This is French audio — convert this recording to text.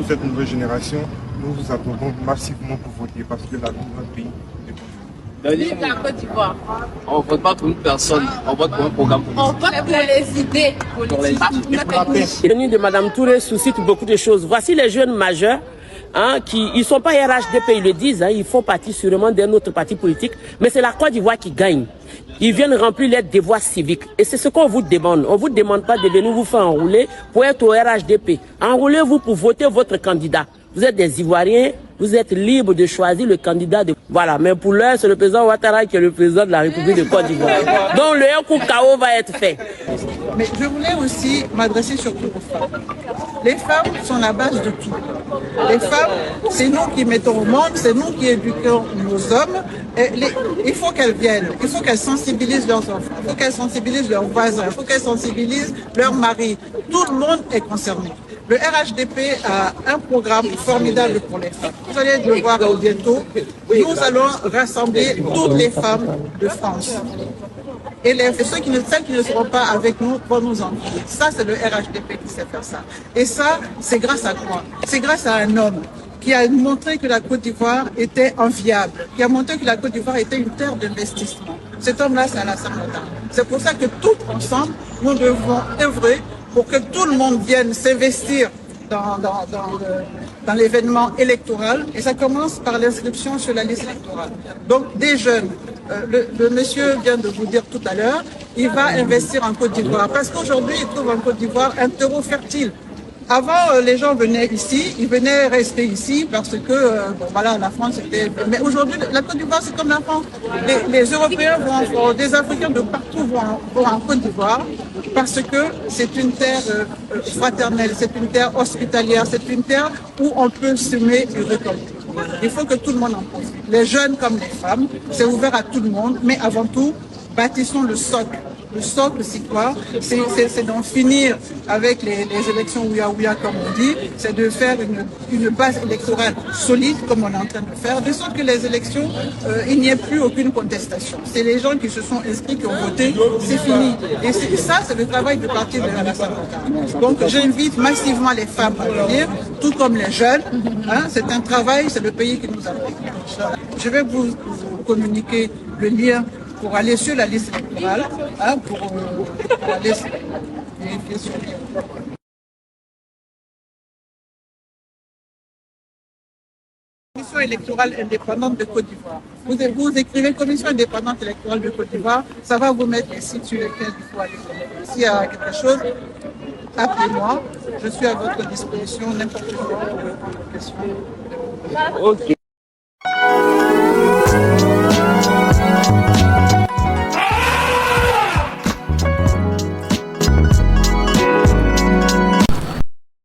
cette nouvelle génération, nous vous attendons massivement pour voter parce que la vie de notre pays dépend. Vive la Côte d'Ivoire. On ne vote pas pour une personne, on vote pour un programme politique. On vote pour les idées politiques. La venue de Mme Touré suscite beaucoup de choses. Voici les jeunes majeurs. Ils ne sont pas RHDP, ils le disent, ils font partie sûrement d'un autre parti politique, mais c'est la Côte d'Ivoire qui gagne. Ils viennent remplir leurs devoirs civiques. Et c'est ce qu'on vous demande. On ne vous demande pas de venir vous faire enrouler pour être au RHDP. Enroulez-vous pour voter votre candidat. Vous êtes des Ivoiriens, vous êtes libres de choisir le candidat. Voilà, mais pour l'heure, c'est le président Ouattara qui est le président de la République de Côte d'Ivoire. Donc le coup KO va être fait. Mais je voulais aussi m'adresser surtout aux femmes. Les femmes sont la base de tout. Les femmes, c'est nous qui mettons au monde, c'est nous qui éduquons nos hommes. Et il faut qu'elles viennent, il faut qu'elles sensibilisent leurs enfants, il faut qu'elles sensibilisent leurs voisins, il faut qu'elles sensibilisent leurs maris. Tout le monde est concerné. Le RHDP a un programme formidable pour les femmes. Vous allez le voir bientôt. Nous allons rassembler toutes les femmes de France. Et celles qui ne seront pas avec nous vont nous en dire. Ça, c'est le RHDP qui sait faire ça. Et ça, c'est grâce à quoi? C'est grâce à un homme qui a montré que la Côte d'Ivoire était enviable, qui a montré que la Côte d'Ivoire était une terre d'investissement. Cet homme-là, c'est Alassane Ouattara. C'est pour ça que tous ensemble, nous devons œuvrer pour que tout le monde vienne s'investir dans l'événement électoral. Et ça commence par l'inscription sur la liste électorale. Donc, des jeunes. Le monsieur vient de vous dire tout à l'heure, il va investir en Côte d'Ivoire. Parce qu'aujourd'hui, il trouve en Côte d'Ivoire un terreau fertile. Avant, les gens venaient ici, ils venaient rester ici parce que, bon, voilà, la France était... Mais aujourd'hui, la Côte d'Ivoire, c'est comme la France. Les Européens vont, des Africains de partout vont en Côte d'Ivoire parce que c'est une terre fraternelle, c'est une terre hospitalière, c'est une terre où on peut semer et récolter. Il faut que tout le monde en profite. Les jeunes comme les femmes, c'est ouvert à tout le monde, mais avant tout, bâtissons le socle. Le socle, c'est quoi? C'est d'en finir avec les élections ouïa-ouïa, comme on dit. C'est de faire une base électorale solide, comme on est en train de faire, de sorte que les élections, il n'y ait plus aucune contestation. C'est les gens qui se sont inscrits, qui ont voté, c'est fini. Et ça, c'est le travail du parti de Alassane Ouattara. Donc, j'invite massivement les femmes à venir, tout comme les jeunes. C'est un travail, c'est le pays qui nous a fait. Je vais vous communiquer le lien pour aller sur la liste électorale, pour aller vérifier sur le lien. Commission électorale indépendante de Côte d'Ivoire. Vous écrivez Commission indépendante électorale de Côte d'Ivoire, ça va vous mettre les sites sur lesquels il faut aller. S'il y a quelque chose, appelez-moi. Je suis à votre disposition n'importe quoi pour répondre aux questions. Ok.